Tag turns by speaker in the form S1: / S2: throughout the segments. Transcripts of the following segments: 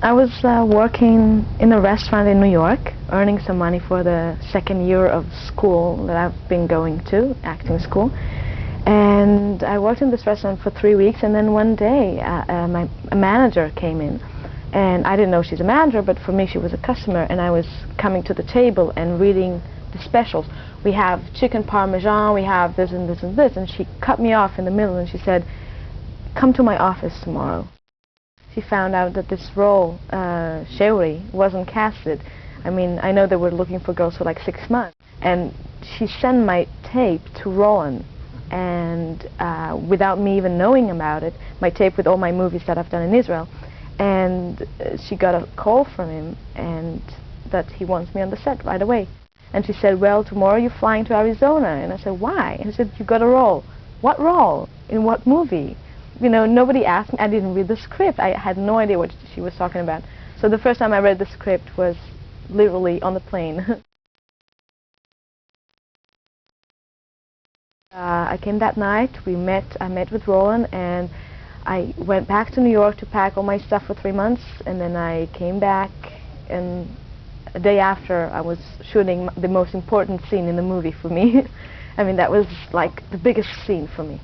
S1: I was working in a restaurant in New York, earning some money for the second year of school that I've been going to, acting school. And I worked in this restaurant for 3 weeks, and then one day a manager came in. And I didn't know she's a manager, but for me she was a customer, and I was coming to the table and reading the specials. We have chicken parmesan, we have this and this and this, and she cut me off in the middle and she said, "Come to my office tomorrow." She found out that this role, Sheori, wasn't casted. I mean, I know they were looking for girls for like 6 months. And she sent my tape to Roland, and without me even knowing about it, my tape with all my movies that I've done in Israel. And she got a call from him, and that he wants me on the set right away. And she said, "Well, tomorrow you're flying to Arizona." And I said, "Why?" And she said, "You got a role." "What role? In what movie?" You know, nobody asked me. I didn't read the script. I had no idea what she was talking about. So the first time I read the script was literally on the plane. I came that night. I met with Roland, and I went back to New York to pack all my stuff for 3 months, and then I came back, and a day after I was shooting the most important scene in the movie for me. I mean, that was like the biggest scene for me.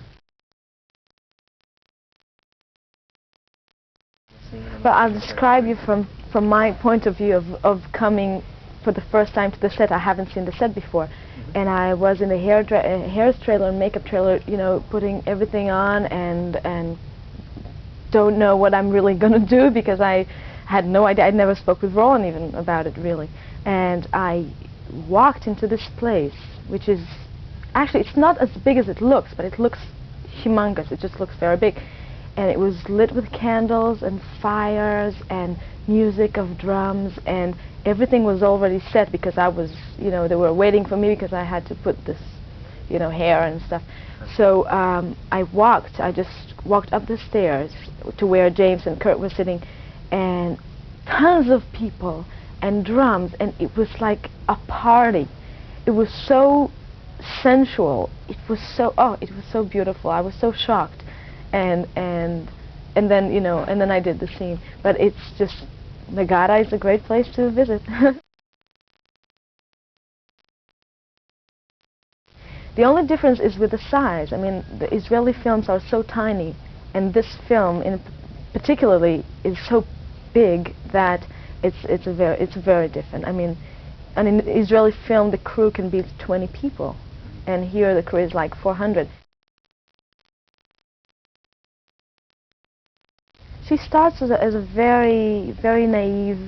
S1: But I'll describe you from my point of view of coming for the first time to the set. I haven't seen the set before. And I was in the hair trailer and makeup trailer, you know, putting everything on, and don't know what I'm really going to do, because I had no idea. I'd never spoke with Roland even about it, really. And I walked into this place, which is, actually, it's not as big as it looks, but it looks humongous. It just looks very big. And it was lit with candles and fires and music of drums, and everything was already set, because I was, you know, they were waiting for me because I had to put this, you know, hair and stuff. So I just walked up the stairs to where James and Kurt were sitting, and tons of people and drums, and it was like a party. It was so sensual. It was so beautiful. I was so shocked. And then, you know, and then I did the scene. But it's just, Nagata is a great place to visit. The only difference is with the size. I mean, the Israeli films are so tiny, and this film particularly is so big that it's very different. I mean, and in Israeli film the crew can be 20 people, and here the crew is like 400. She starts as a very, very naive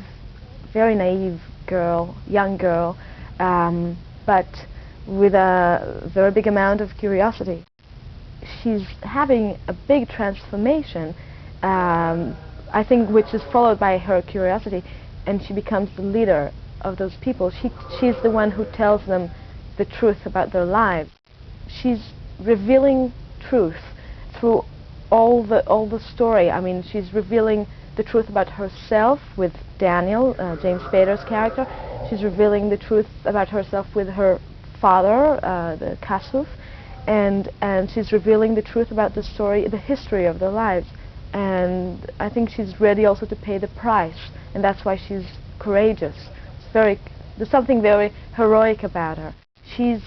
S1: girl, young girl, but with a very big amount of curiosity. She's having a big transformation, I think, which is followed by her curiosity, and she becomes the leader of those people. She's the one who tells them the truth about their lives. She's revealing truth through all the story. I mean, she's revealing the truth about herself with Daniel, James Spader's character. She's revealing the truth about herself with her father, the Kasuf, and she's revealing the truth about the story, the history of their lives. And I think she's ready also to pay the price, and that's why she's courageous. There's something very heroic about her. She's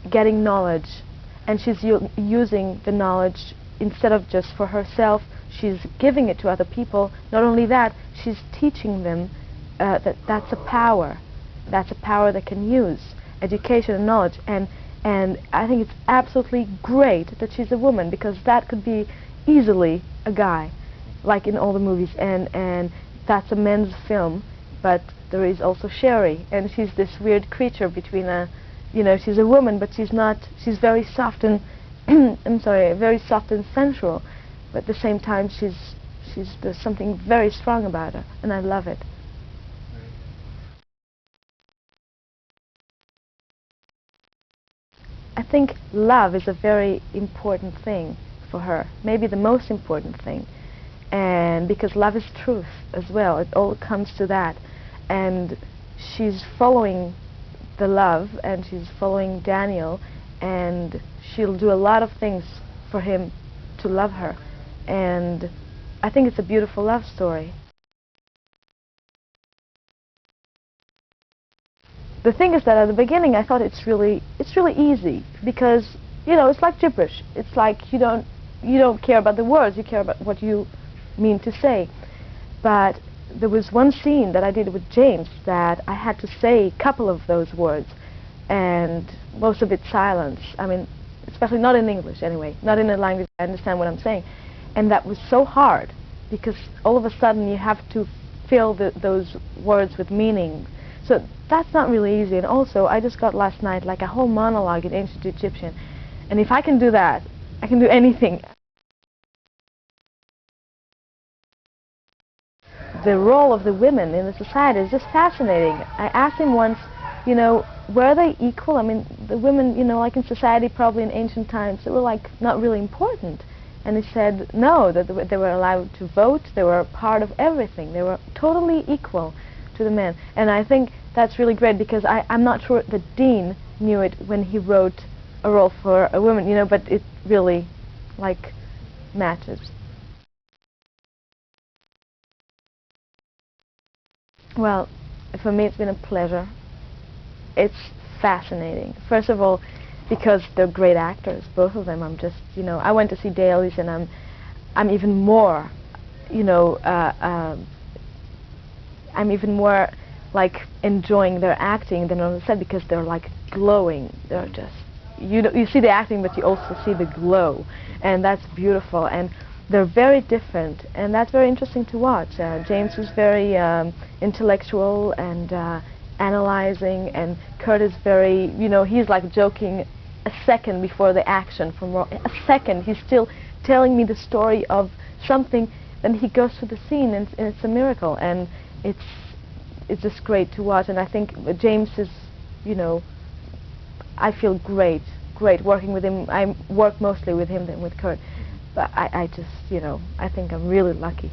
S1: getting knowledge, and she's using the knowledge. Instead of just for herself, she's giving it to other people. Not only that, she's teaching them that that's a power. That's a power they can use, education and knowledge. And I think it's absolutely great that she's a woman, because that could be easily a guy, like in all the movies. And that's a men's film, but there is also Sherry, and she's this weird creature between a, you know, she's a woman, but she's not. She's very soft and I'm sorry, very soft and sensual, but at the same time there's something very strong about her, and I love it. I think love is a very important thing for her, maybe the most important thing, and because love is truth as well, it all comes to that, and she's following the love, and she's following Daniel, and she'll do a lot of things for him to love her, and I think it's a beautiful love story. the thing is that at the beginning I thought it's really easy because, you know, it's like gibberish. It's like you don't care about the words, you care about what you mean to say. But there was one scene that I did with James that I had to say a couple of those words, and most of it silence. I mean, especially not in English anyway, not in a language I understand what I'm saying. And that was so hard because all of a sudden you have to fill those words with meaning. So that's not really easy. And also, I just got last night like a whole monologue in ancient Egyptian. And if I can do that, I can do anything. The role of the women in the society is just fascinating. I asked him once, you know, were they equal? I mean, the women, you know, like in society probably in ancient times, they were like not really important. And he said no, that they were allowed to vote, they were part of everything, they were totally equal to the men. And I think that's really great because I'm not sure the Dean knew it when he wrote a role for a woman, you know, but it really, like, matches. Well, for me it's been a pleasure. It's fascinating. First of all, because they're great actors, both of them. I'm just, you know, I went to see dailies and I'm even more, you know, I'm even more like enjoying their acting than on the set because they're like glowing. They're just, you see the acting, but you also see the glow, and that's beautiful. And they're very different, and that's very interesting to watch. James is very intellectual and analyzing, and Kurt is very, you know, he's like joking a second before the action. From a second, he's still telling me the story of something. Then he goes to the scene, and it's a miracle, and it's just great to watch. And I think James is, you know, I feel great working with him. I work mostly with him than with Kurt, but I just, you know, I think I'm really lucky.